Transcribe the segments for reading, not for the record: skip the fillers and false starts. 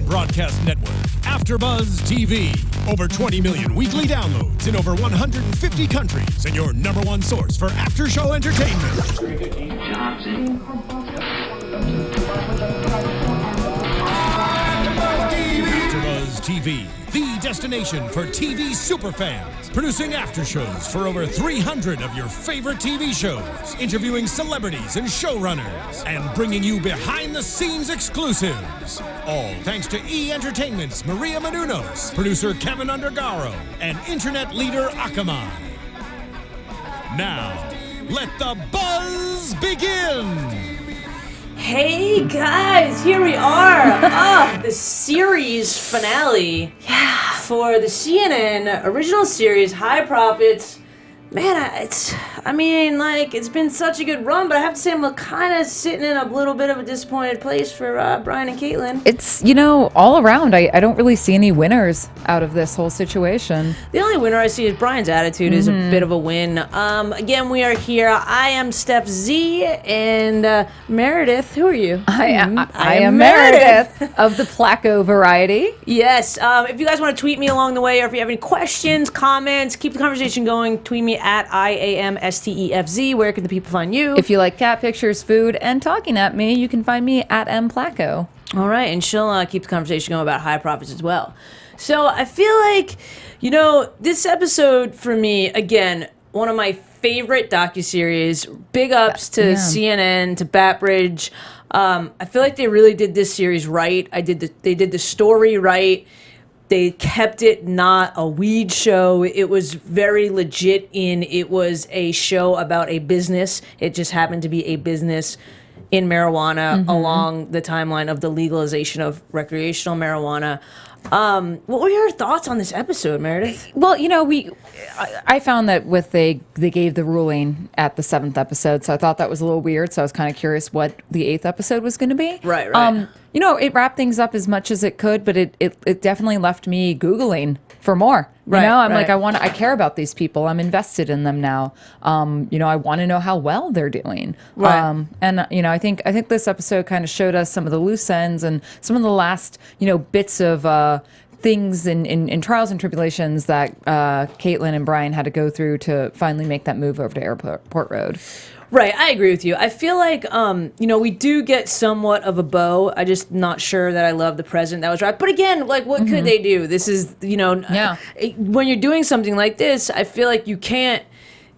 broadcast network, AFTERBUZZ TV. Over 20 million weekly downloads in over 150 countries, and your number one source for after-show entertainment. AFTERBUZZ TV, the destination for TV superfans. Producing aftershows for over 300 of your favorite TV shows. Interviewing celebrities and showrunners. And bringing you behind-the-scenes exclusives. All thanks to E! Entertainment's Maria Menounos, producer Kevin Undergaro, and internet leader Akamai. Now, let the buzz begin! Hey guys, here we are. The series finale for the CNN original series, High Profits. Man, it's been such a good run, but I have to say I'm kind of sitting in a little bit of a disappointed place for Brian and Caitlin. It's, all around. I don't really see any winners out of this whole situation. The only winner I see is Brian's attitude is a bit of a win. Again, we are here. I am Stef Z, and Meredith, who are you? I am Meredith of the Placko variety. Yes. If you guys want to tweet me along the way, or if you have any questions, comments, keep the conversation going, tweet me at IAMSTEFZ. Where can the people find you? If you like cat pictures, food, and talking at me, you can find me at Placko. All right, and she'll keep the conversation going about High Profits as well. So I feel like, this episode for me, again, one of my favorite docuseries. Big ups to CNN, to Breckenridge. I feel like they really did this series right. They did the story right. They kept it not a weed show. It was very legit it was a show about a business. It just happened to be a business in marijuana along the timeline of the legalization of recreational marijuana. What were your thoughts on this episode, Meredith? Well, I found that they gave the ruling at the 7th episode, so I thought that was a little weird. So I was kind of curious what the 8th episode was going to be. Right. It wrapped things up as much as it could, but it definitely left me Googling for more. I care about these people. I'm invested in them now. I want to know how well they're doing. Right. I think this episode kind of showed us some of the loose ends and some of the last, bits of things in trials and tribulations that Caitlin and Brian had to go through to finally make that move over to Airport Road. Right, I agree with you. I feel like, we do get somewhat of a bow. I'm just not sure that I love the present that was right. But again, what could they do? This is, when you're doing something like this, I feel like you can't,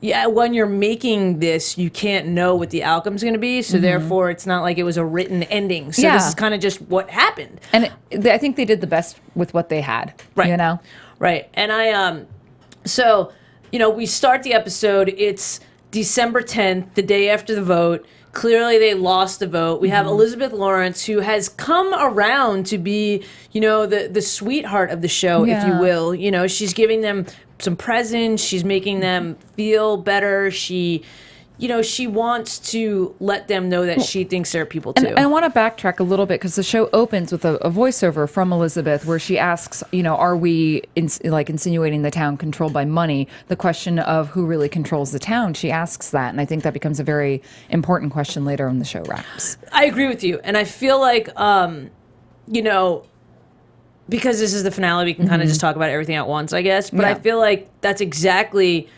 when you're making this, you can't know what the outcome's going to be. So therefore, it's not like it was a written ending. So this is kind of just what happened. And I think they did the best with what they had, right. Right. And we start the episode. It's December 10th, the day after the vote. Clearly, they lost the vote. We have Elizabeth Lawrence, who has come around to be, the sweetheart of the show, if you will. She's giving them some presents. She's making them feel better. She wants to let them know that she thinks they're people too. And I want to backtrack a little bit because the show opens with a voiceover from Elizabeth where she asks, are we insinuating the town controlled by money? The question of who really controls the town, she asks that. And I think that becomes a very important question later when the show wraps. I agree with you. And I feel like, because this is the finale, we can kind of just talk about everything at once, I guess. But I feel like that's exactly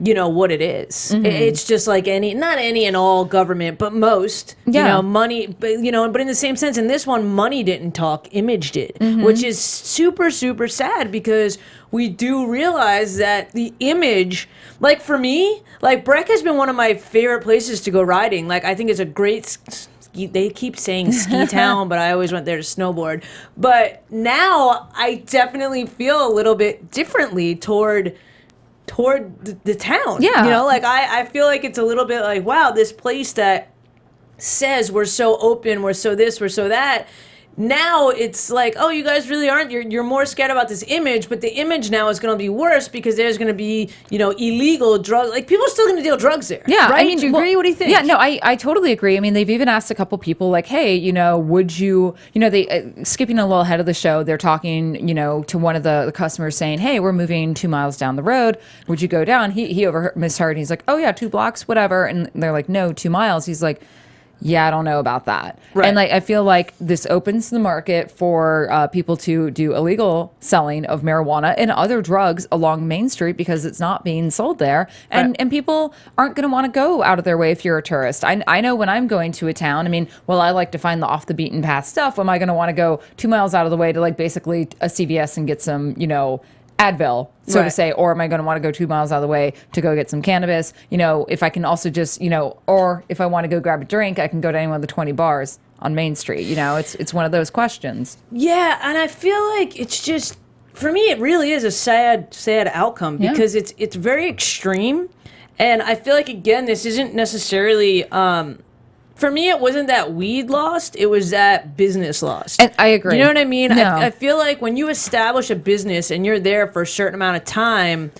what it is. It's just like not any and all government, but most, money, but in the same sense, in this one, money didn't talk, image did, which is super, super sad because we do realize that the image, for me, Breck has been one of my favorite places to go riding. I think it's a great they keep saying ski town, but I always went there to snowboard. But now I definitely feel a little bit differently toward the town. Yeah. I feel like it's a little bit like, wow, this place that says we're so open, we're so this, we're so that. Now it's like, oh, you guys really aren't. You're more scared about this image, but the image now is going to be worse because there's going to be, illegal drugs. People are still going to deal drugs there. Yeah, right? Do you agree? What do you think? Yeah, no, I totally agree. I mean, they've even asked a couple people hey, would you, they skipping a little ahead of the show, they're talking, to one of the customers saying, hey, we're moving 2 miles down the road. Would you go down? He misheard. And he's like, oh yeah, 2 blocks, whatever. And they're like, no, 2 miles. He's like, yeah, I don't know about that. Right. And like, I feel like this opens the market for people to do illegal selling of marijuana and other drugs along Main Street because it's not being sold there. And and people aren't going to want to go out of their way if you're a tourist. I know when I'm going to a town, I mean, well, I like to find the off the beaten path stuff. Am I going to want to go 2 miles out of the way to like basically a CVS and get some, you know, Advil, so to say, or am I going to want to go 2 miles out of the way to go get some cannabis? You know, if I can also just, you know, or if I want to go grab a drink, I can go to any one of the 20 bars on Main Street. You know, it's one of those questions. Yeah, and I feel like it's just, for me, it really is a sad outcome because it's very extreme, and I feel like, again, this isn't necessarily. For me, it wasn't that weed lost; it was that business lost. And I agree. You know what I mean? No. I feel like when you establish a business and you're there for a certain amount of time,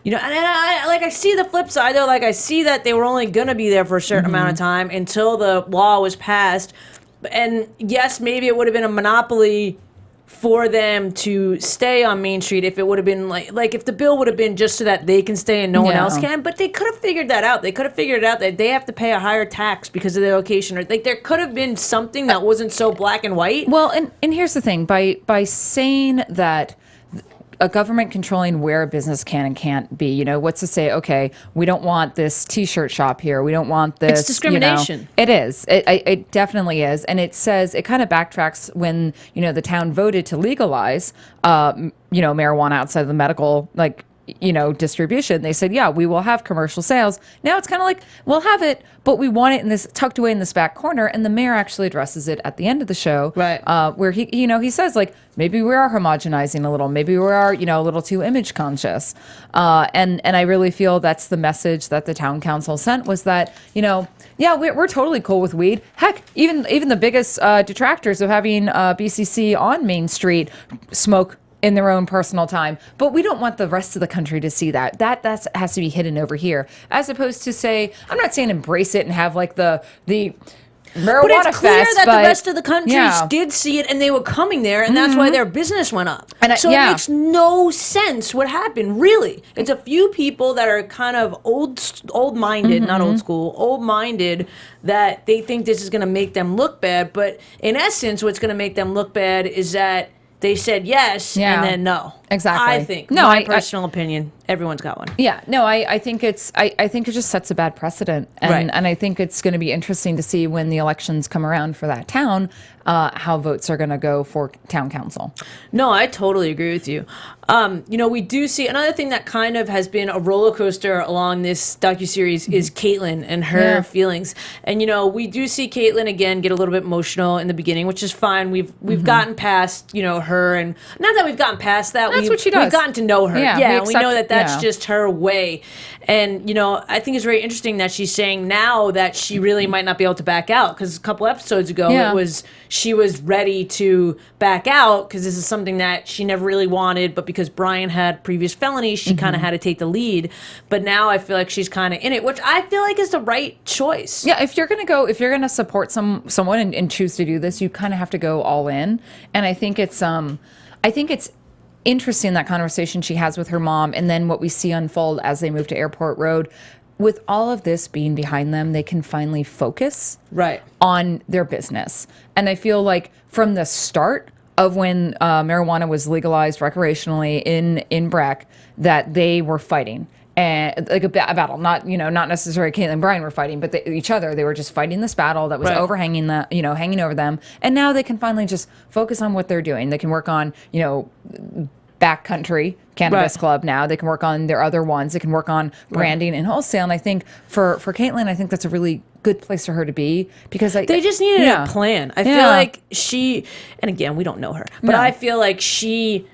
you know, and I see the flip side though. Like I see that they were only gonna be there for a certain amount of time until the law was passed. And yes, maybe it would have been a monopoly for them to stay on Main Street if it would have been like if the bill would have been just so that they can stay and no one else can. But they could have figured that out. They could have figured out that they have to pay a higher tax because of their location, or like there could have been something that wasn't so black and white. Well, and here's the thing: by saying that a government controlling where a business can and can't be, you know, what's to say, okay, we don't want this T-shirt shop here. We don't want this. It's discrimination. You know, it is. It definitely is. And it says, it kind of backtracks when, you know, the town voted to legalize, you know, marijuana outside of the medical, like, you know, distribution. They said, yeah, we will have commercial sales. Now it's kind of like, we'll have it, but we want it in this tucked away in this back corner. And the mayor actually addresses it at the end of the show, right? Where he, you know, he says like, maybe we are homogenizing a little, maybe we are, you know, a little too image conscious. And I really feel that's the message that the town council sent, was that, you know, yeah, we're totally cool with weed. Heck, even the biggest detractors of having BCC on Main Street smoke in their own personal time, but we don't want the rest of the country to see that. That has to be hidden over here, as opposed to say, I'm not saying embrace it and have like the marijuana but it's clear fest, that but the rest of the country did see it and they were coming there, and that's why their business went up. And so it makes no sense what happened, really. It's a few people that are kind of old-minded, not old school, old-minded, that they think this is going to make them look bad, but in essence, what's going to make them look bad is that they said yes and then no. Exactly. I think. No, my personal opinion. Everyone's got one. Yeah. No, I think it's. I think it just sets a bad precedent, and I think it's going to be interesting to see when the elections come around for that town, how votes are going to go for town council. No, I totally agree with you. You know, we do see another thing that kind of has been a roller coaster along this docuseries is Caitlin and her feelings. And you know, we do see Caitlin again get a little bit emotional in the beginning, which is fine. We've gotten past, you know, her, and not that we've gotten past that. That's what she does. We've gotten to know her. Yeah, we know that that's just her way. And you know, I think it's very interesting that she's saying now that she really might not be able to back out, because a couple episodes ago it was she was ready to back out because this is something that she never really wanted, but because Brian had previous felonies, she kind of had to take the lead. But now I feel like she's kind of in it, which I feel like is the right choice. Yeah, if you're gonna support someone and choose to do this, you kind of have to go all in. And I think it's interesting, that conversation she has with her mom, and then what we see unfold as they move to Airport Road. With all of this being behind them, they can finally focus on their business. And I feel like from the start of when marijuana was legalized recreationally in Breck, that they were fighting. And like a battle, not necessarily Caitlin and Brian were fighting, but each other. They were just fighting this battle that was overhanging hanging over them. And now they can finally just focus on what they're doing. They can work on, Backcountry Cannabis Club now. They can work on their other ones. They can work on branding and wholesale. And I think for Caitlin, I think that's a really good place for her to be, because they just needed a plan. I feel like she, and again, we don't know her, but I feel like she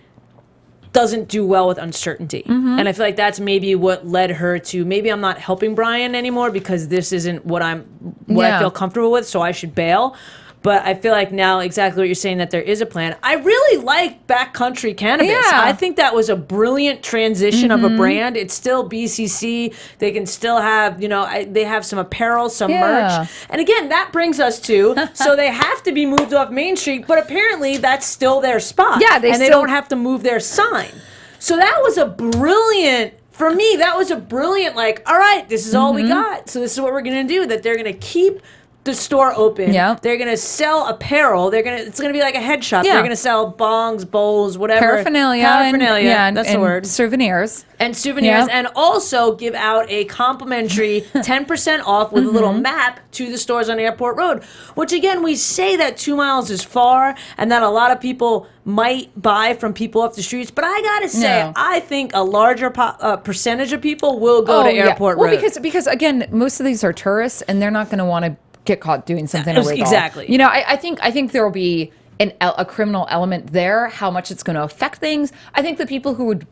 doesn't do well with uncertainty. And I feel like that's maybe what led her to, maybe I'm not helping Brian anymore because this isn't what I feel comfortable with, so I should bail. But I feel like now, exactly what you're saying, that there is a plan. I really like Backcountry Cannabis. Yeah. I think that was a brilliant transition of a brand. It's still BCC. They can still have, they have some apparel, some merch. And again, that brings us to, so they have to be moved off Main Street, but apparently that's still their spot. Yeah, they don't have to move their sign. So that was a brilliant, for me, that was a brilliant, like, all right, this is all we got. So this is what we're going to do, that they're going to keep the store open. Yep. They're gonna sell apparel. It's gonna be like a head shop. Yeah. They're gonna sell bongs, bowls, whatever. Paraphernalia. That's the word. Souvenirs. And souvenirs, Yep. and also give out a complimentary 10% off with a little map to the stores on Airport Road. Which again, we say that 2 miles is far, and that a lot of people might buy from people off the streets. But I gotta say, No. I think a larger percentage of people will go to Airport Road. Well, because again, most of these are tourists, and they're not going to want to get caught doing something illegal. Exactly. You know, I think there will be a criminal element there. How much it's going to affect things. I think the people who would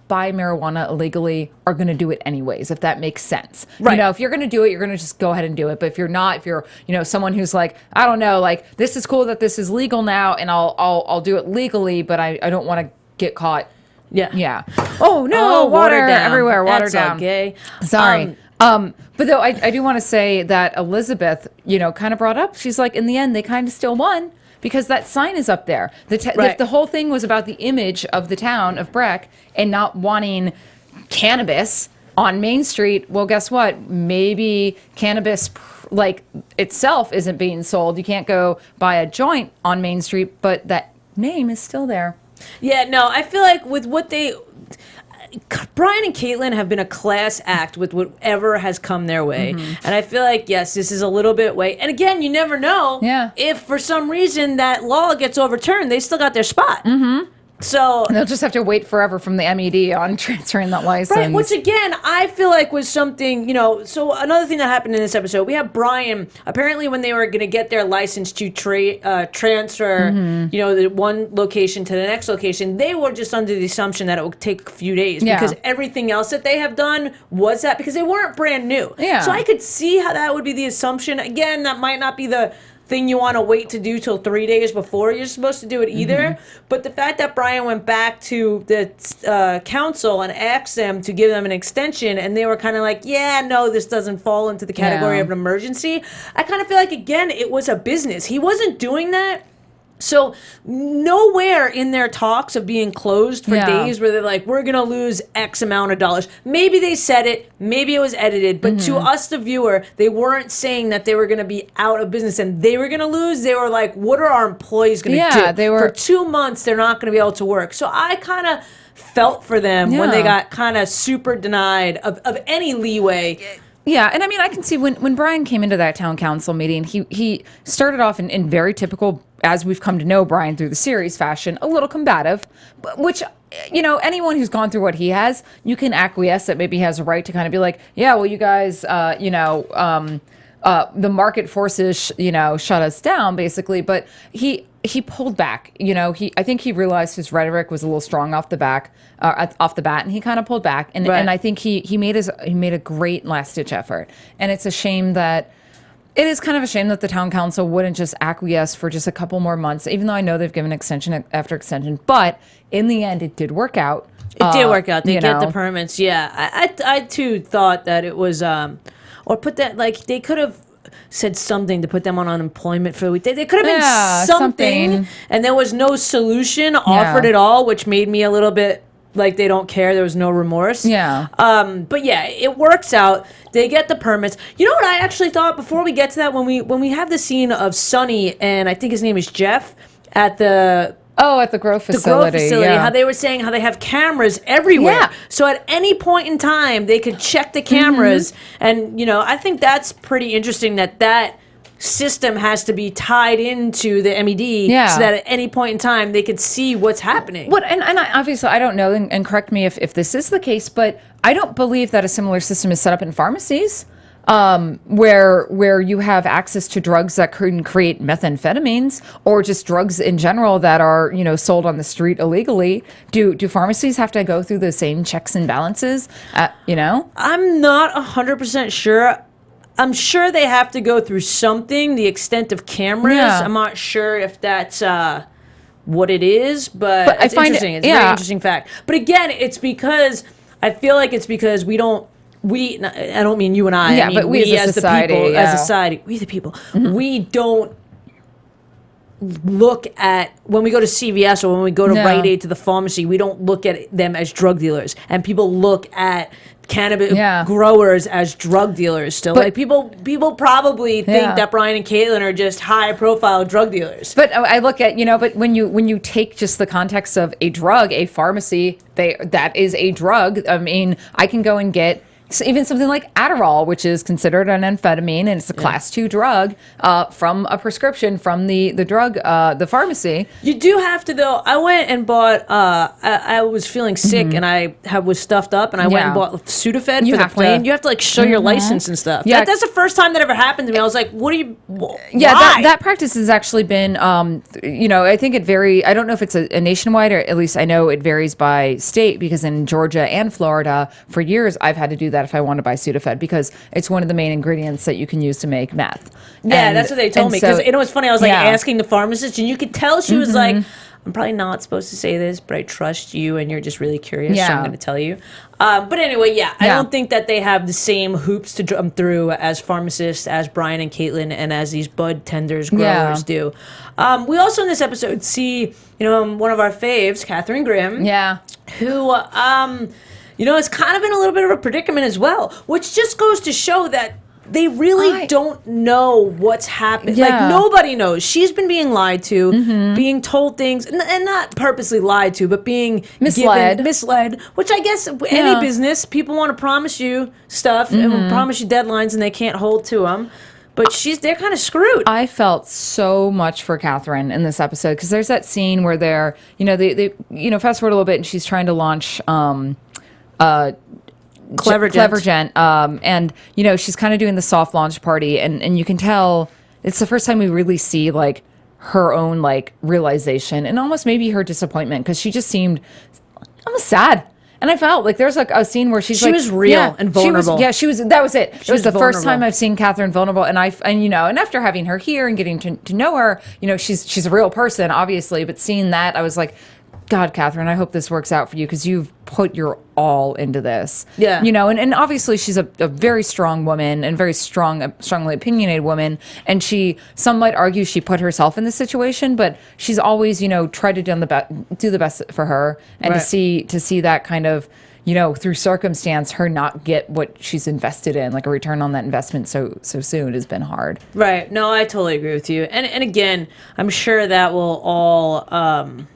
buy marijuana illegally are going to do it anyways, if that makes sense. Right. You know, if you're going to do it, you're going to just go ahead and do it. But if you're not, if you're, someone who's like, I don't know, like, this is cool that this is legal now, and I'll do it legally, but I don't want to get caught. Yeah. Oh no, water down. everywhere. Water That's down. Okay. Sorry. But though I do want to say that Elizabeth, kind of brought up, she's like, in the end, they kind of still won because that sign is up there. The whole thing was about the image of the town of Breck and not wanting cannabis on Main Street. Well, guess what? Maybe cannabis itself isn't being sold. You can't go buy a joint on Main Street, but that name is still there. Yeah, no, I feel like with what Brian and Caitlin have been a class act with whatever has come their way. And I feel like, yes, this is a little bit way. And again, you never know if for some reason that law gets overturned, they still got their spot. So they'll just have to wait forever from the MED on transferring that license. Right, which again, I feel like was something, so another thing that happened in this episode, we have Brian, apparently when they were going to get their license to transfer, the one location to the next location, they were just under the assumption that it would take a few days because everything else that they have done was that, because they weren't brand new. Yeah. So I could see how that would be the assumption. Again, that might not be the thing you want to wait to do till 3 days before you're supposed to do it either. But the fact that Brian went back to the council and asked them to give them an extension, and they were kind of like, yeah, no, this doesn't fall into the category of an emergency. I kind of feel like, again, it was a business. He wasn't doing that. So nowhere in their talks of being closed for days where they're like, we're going to lose X amount of dollars. Maybe they said it. Maybe it was edited. But to us, the viewer, they weren't saying that they were going to be out of business and they were going to lose. They were like, what are our employees going to do? For 2 months, they're not going to be able to work. So I kind of felt for them when they got kind of super denied of any leeway. Yeah, and I mean, I can see when Brian came into that town council meeting, he started off in very typical, as we've come to know Brian through the series fashion, a little combative, which, anyone who's gone through what he has, you can acquiesce that maybe he has a right to kind of be like, yeah, well, you guys, the market forces, shut us down, basically. But he pulled back. I think he realized his rhetoric was a little strong off the bat, and he kind of pulled back. And I think he made a great last ditch effort. And it's a shame that. It is kind of a shame that the town council wouldn't just acquiesce for just a couple more months, even though I know they've given extension after extension. But in the end, it did work out. It did work out. They get the permits. Yeah, I too thought that it was, or put that they could have said something to put them on unemployment for the week. They could have been something, and there was no solution offered at all, which made me a little bit. Like they don't care. There was no remorse. Yeah. But yeah, it works out. They get the permits. You know what I actually thought before we get to that, when we have the scene of Sonny and I think his name is Jeff at the grow facility. How they were saying how they have cameras everywhere. Yeah. So at any point in time they could check the cameras, and I think that's pretty interesting that system has to be tied into the MED so that at any point in time they could see what's happening. And obviously I don't know, and correct me if this is the case, but I don't believe that a similar system is set up in pharmacies where you have access to drugs that can create methamphetamines or just drugs in general that are sold on the street illegally. Do pharmacies have to go through the same checks and balances? I'm not 100% sure. I'm sure they have to go through something, the extent of cameras. Yeah. I'm not sure if that's what it is, but it's interesting. It's a very interesting fact. But again, it's because I feel like it's because I don't mean you and I. Yeah, I mean, but we as a society, the people, as a society, we the people, we don't look at, when we go to CVS or when we go to Rite Aid to the pharmacy, we don't look at them as drug dealers, and people look at cannabis growers as drug dealers still. Like people probably think that Brian and Caitlin are just high profile drug dealers. But I look at, but when you take just the context of a drug, a pharmacy, that is a drug. I mean, I can go and get even something like Adderall, which is considered an amphetamine, and it's a class 2 drug from a prescription from the the pharmacy. You do have to, though. I went and bought, I was feeling sick and I was stuffed up, and I went and bought Sudafed for the plane. You have to show your license and stuff. Yeah. That's the first time that ever happened to me. I was like, what are you, why? That practice has actually been, I think it I don't know if it's a nationwide, or at least I know it varies by state, because in Georgia and Florida, for years, I've had to do that if I want to buy Sudafed, because it's one of the main ingredients that you can use to make meth. Yeah, that's what they told me. Because it was funny. I was asking the pharmacist, and you could tell she was like, I'm probably not supposed to say this, but I trust you, and you're just really curious, so I'm going to tell you. But anyway, I don't think that they have the same hoops to jump through as pharmacists, as Brian and Caitlin, and as these bud tenders growers do. We also in this episode see, one of our faves, Katherine Grimm, who is kind of in a little bit of a predicament as well, which just goes to show that they really don't know what's happened. Like, nobody knows. She's been being lied to, being told things, and not purposely lied to, but being misled, which I guess any business, people want to promise you stuff and promise you deadlines, and they can't hold to them. But they're kind of screwed. I felt so much for Katherine in this episode, because there's that scene where they're, they fast forward a little bit, and she's trying to launch Clever Gent. And she's kind of doing the soft launch party, and you can tell it's the first time we really see her own realization and almost maybe her disappointment, because she just seemed almost sad. And I felt like there's a scene where she was real and vulnerable. She was. That was it. It was the first time I've seen Katherine vulnerable, and after having her here and getting to know her, she's a real person, obviously. But seeing that, I was like, God, Katherine, I hope this works out for you, because you've put your all into this. Yeah. And obviously she's a very strong woman, and very strongly opinionated woman. And some might argue she put herself in this situation, but she's always, tried to do the best for her. And to see that kind of, through circumstance, her not get what she's invested in, like a return on that investment so soon, has been hard. Right. No, I totally agree with you. And again, I'm sure that will all,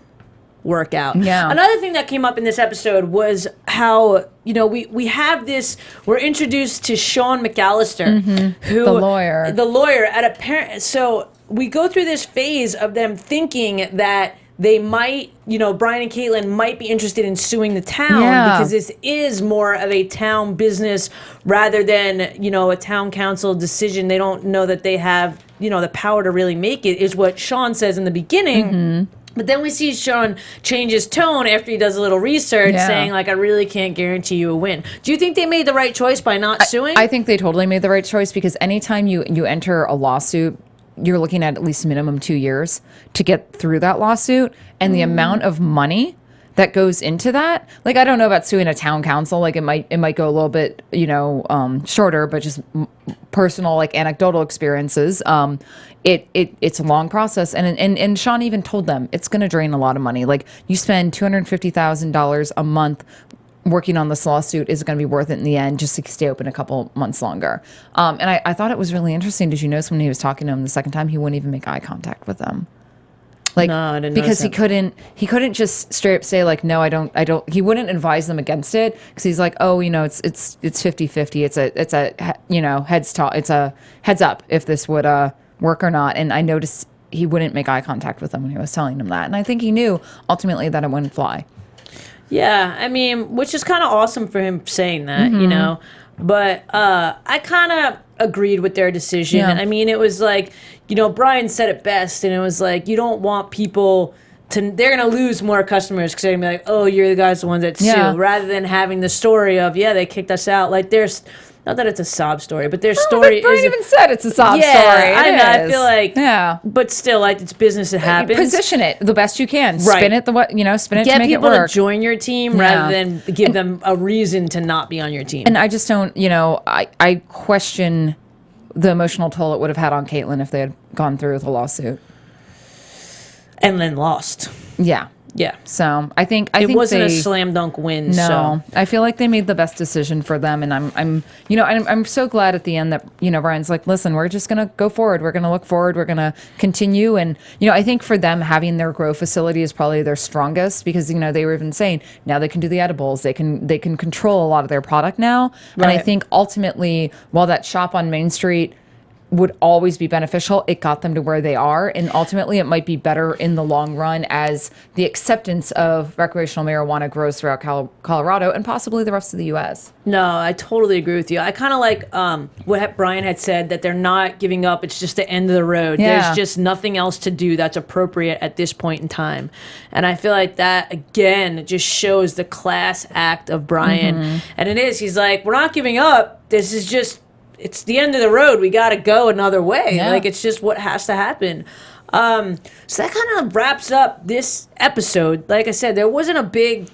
work out. Yeah. Another thing that came up in this episode was how, we have this, we're introduced to Sean McAllister, who the lawyer at a parent. So we go through this phase of them thinking that they might, Brian and Caitlin might be interested in suing the town, because this is more of a town business rather than, a town council decision. They don't know that they have, the power to really make it, is what Sean says in the beginning. But then we see Sean change his tone after he does a little research, saying, I really can't guarantee you a win. Do you think they made the right choice by not suing? I think they totally made the right choice, because anytime you enter a lawsuit, you're looking at least minimum 2 years to get through that lawsuit. And the amount of money that goes into that, I don't know about suing a town council. It might go a little bit, shorter, but just personal, anecdotal experiences. It's a long process, and Sean even told them it's going to drain a lot of money. You spend $250,000 a month working on this lawsuit, is going to be worth it in the end, just to stay open a couple months longer. And I thought it was really interesting. Did you notice when he was talking to him the second time, he wouldn't even make eye contact with them? No, I didn't, because he couldn't just straight up say no, I don't. He wouldn't advise them against it, because he's like, oh, it's 50-50. It's a heads up if this would work or not. And I noticed he wouldn't make eye contact with them when he was telling them that, and I think he knew ultimately that it wouldn't fly. Yeah, I mean, which is kind of awesome for him saying that, But I kind of agreed with their decision. Yeah. I mean, it was Brian said it best, and it was you don't want people to, they're going to lose more customers, because they're going to be like, oh, you're the guys, the ones that sue, rather than having the story of, they kicked us out. There's, not that it's a sob story, but their story is... Brian even said it's a sob story. I know, I feel like... But still, it's business that happens. Position it the best you can. Right. Spin it spin it to make it work. Get people to join your team rather than give them a reason to not be on your team. And I just don't, I question the emotional toll it would have had on Caitlin if they had gone through with a lawsuit. And then lost. Yeah. Yeah. So I think it wasn't a slam dunk win. No, so. I feel like they made the best decision for them, and I'm so glad at the end that Brian's like, listen, we're just gonna go forward. We're gonna look forward. We're gonna continue, and I think for them having their grow facility is probably their strongest because they were even saying now they can do the edibles. They can control a lot of their product now, and I think ultimately while that shop on Main Street would always be beneficial, it got them to where they are, and ultimately it might be better in the long run as the acceptance of recreational marijuana grows throughout Colorado and possibly the rest of the U.S. No, I totally agree with you. I kind of like what Brian had said, that they're not giving up. It's just the end of the road. Yeah. There's just nothing else to do that's appropriate at this point in time. And I feel like that, again, just shows the class act of Brian. And it is. He's like, we're not giving up. This is just... it's the end of the road. We got to go another way. Yeah. Like, it's just what has to happen. So that kind of wraps up this episode. Like I said, there wasn't a big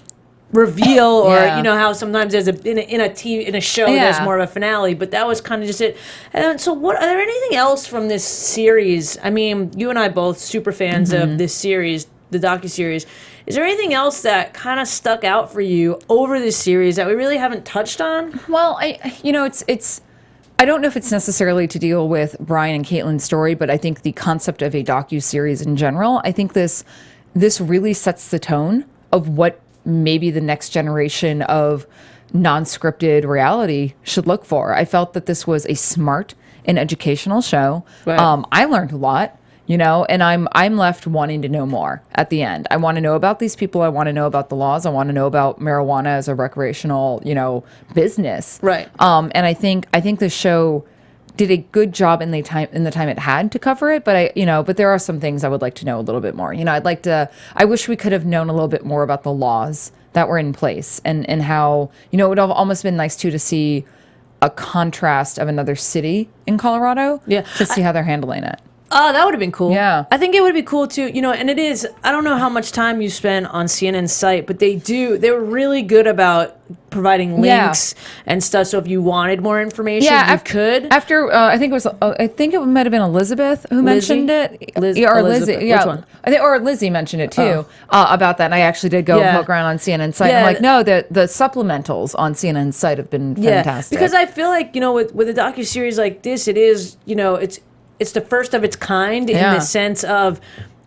reveal or, how sometimes there's in a show, there's more of a finale, but that was kind of just it. And so are there anything else from this series? I mean, you and I both super fans of this series, the docuseries. Is there anything else that kind of stuck out for you over this series that we really haven't touched on? Well, I don't know if it's necessarily to deal with Brian and Caitlin's story, but I think the concept of a docuseries in general, I think this really sets the tone of what maybe the next generation of non-scripted reality should look for. I felt that this was a smart and educational show. Right. I learned a lot. And I'm left wanting to know more at the end. I want to know about these people. I want to know about the laws. I want to know about marijuana as a recreational, business. Right. And I think the show did a good job in the time it had to cover it. But but there are some things I would like to know a little bit more. I wish we could have known a little bit more about the laws that were in place and how, it would have almost been nice too to see a contrast of another city in Colorado. Yeah. To see how they're handling it. Oh, that would have been cool. Yeah. I think it would be cool too, and it is, I don't know how much time you spend on CNN's site, but they're really good about providing links and stuff. So if you wanted more information, you could. After, I think it might have been Elizabeth who mentioned it. Lizzie. Yeah. Which one? I think, or Lizzie mentioned it too, about that. And I actually did go poke around on CNN's site. Yeah. I'm like, no, the supplementals on CNN's site have been fantastic. Because I feel like, with a docuseries like this, it is, it's the first of its kind in the sense of,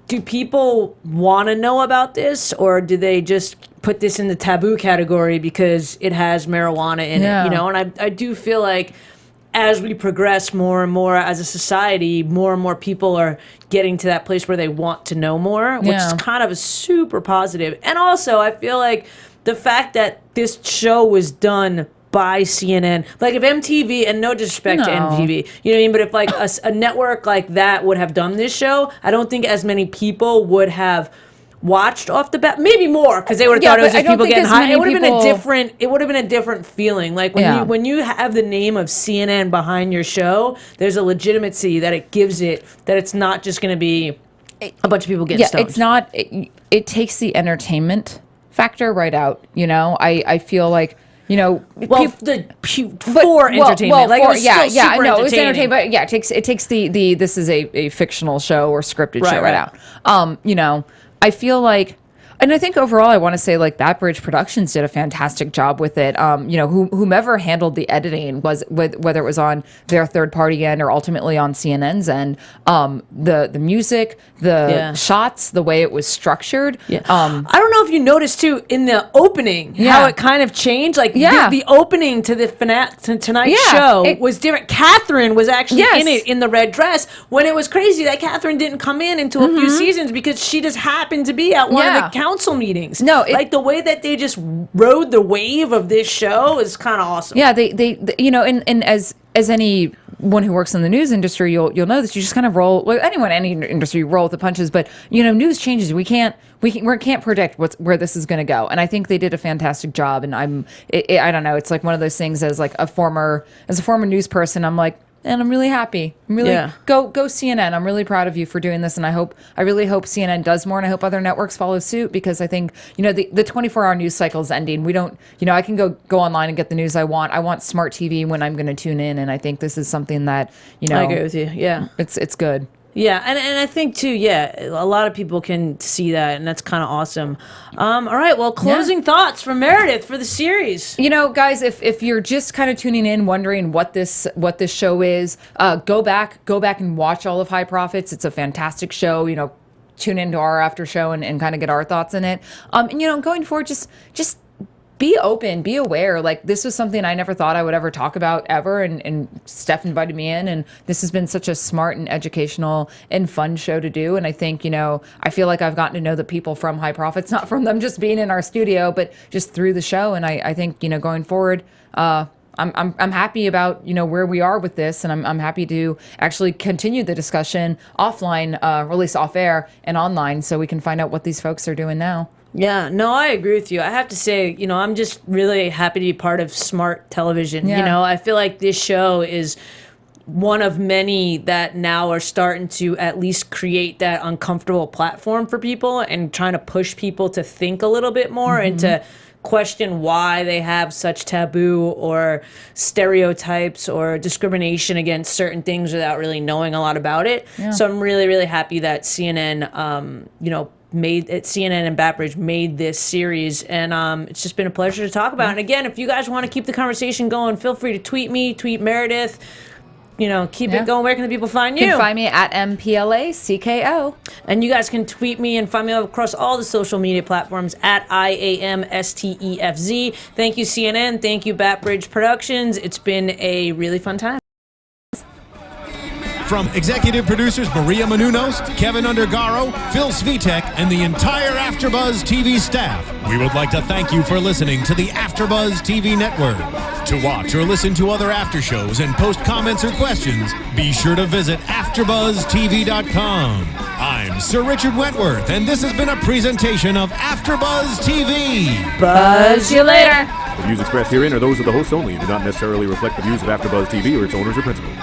do people want to know about this, or do they just put this in the taboo category because it has marijuana in it? And I do feel like as we progress more and more as a society, more and more people are getting to that place where they want to know more, which is kind of a super positive. And also, I feel like the fact that this show was done by CNN, like if MTV, and no disrespect to MTV, you know what I mean, but if like a network like that would have done this show, I don't think as many people would have watched off the bat. Maybe more, because they would have thought it was just people getting high. It would have been a different feeling. Like when you have the name of CNN behind your show, there's a legitimacy that it gives it, that it's not just going to be a bunch of people getting stoned. It's not. It takes the entertainment factor right out. I feel like. Entertainment. It was entertaining, but it takes the this is a fictional show or scripted show right out. I feel like, and I think overall, I want to say like Bat Bridge Productions did a fantastic job with it. Whomever handled the editing was whether it was on their third party end or ultimately on CNN's end. The music, the shots, the way it was structured. Yeah. I don't know if you noticed too in the opening how it kind of changed. Like the opening to the tonight's show was different. Katherine was actually in it in the red dress. When it was crazy that Katherine didn't come in until a few seasons because she just happened to be at one of the council meetings. No, like the way that they just rode the wave of this show is kind of awesome. Yeah, they and as anyone who works in the news industry, you'll know this. You just kind of roll. Well, any industry, roll with the punches. But news changes. We can't predict where this is going to go. And I think they did a fantastic job. And I don't know. It's like one of those things as a former news person. I'm like. And I'm really happy. Go CNN. I'm really proud of you for doing this, and I really hope CNN does more, and I hope other networks follow suit, because I think the 24-hour news cycle is ending. We don't I can go online and get the news I want. I want smart TV when I'm going to tune in, and I think this is something that I agree with you. Yeah, it's good. Yeah, and I think too, a lot of people can see that, and that's kind of awesome. All right, well, closing thoughts from Meredith for the series. You know, guys, if you're just kind of tuning in, wondering what this show is, go back and watch all of High Profits. It's a fantastic show. You know, tune into our after show and kind of get our thoughts in it. And you know, going forward, just be open, be aware. Like, this was something I never thought I would ever talk about ever, and Stef invited me in, and this has been such a smart and educational and fun show to do. And I think, you know, I feel like I've gotten to know the people from High Profits, not from them just being in our studio, but just through the show. And I think, you know, going forward, I'm happy about, you know, where we are with this, and I'm happy to actually continue the discussion offline, release off air and online, so we can find out what these folks are doing now. Yeah, no, I agree with you. I have to say, you know, I'm just really happy to be part of smart television. Yeah. You know, I feel like this show is one of many that now are starting to at least create that uncomfortable platform for people and trying to push people to think a little bit more and to question why they have such taboo or stereotypes or discrimination against certain things without really knowing a lot about it. Yeah. So I'm really, really happy that CNN, you know, CNN and Backbridge made this series, and it's just been a pleasure to talk about. And again, if you guys want to keep the conversation going, feel free to tweet me, tweet Meredith. You know, keep it going. Where can the people find you? You can find me at MPLACKO. And you guys can tweet me and find me across all the social media platforms at IAMSTEFZ. Thank you, CNN. Thank you, Backbridge Productions. It's been a really fun time. From executive producers Maria Menounos, Kevin Undergaro, Phil Svitek, and the entire AfterBuzz TV staff, we would like to thank you for listening to the AfterBuzz TV network. To watch or listen to other after shows and post comments or questions, be sure to visit AfterBuzzTV.com. I'm Sir Richard Wentworth, and this has been a presentation of AfterBuzz TV. Buzz you later. The views expressed herein are those of the hosts only and do not necessarily reflect the views of AfterBuzz TV or its owners or principals.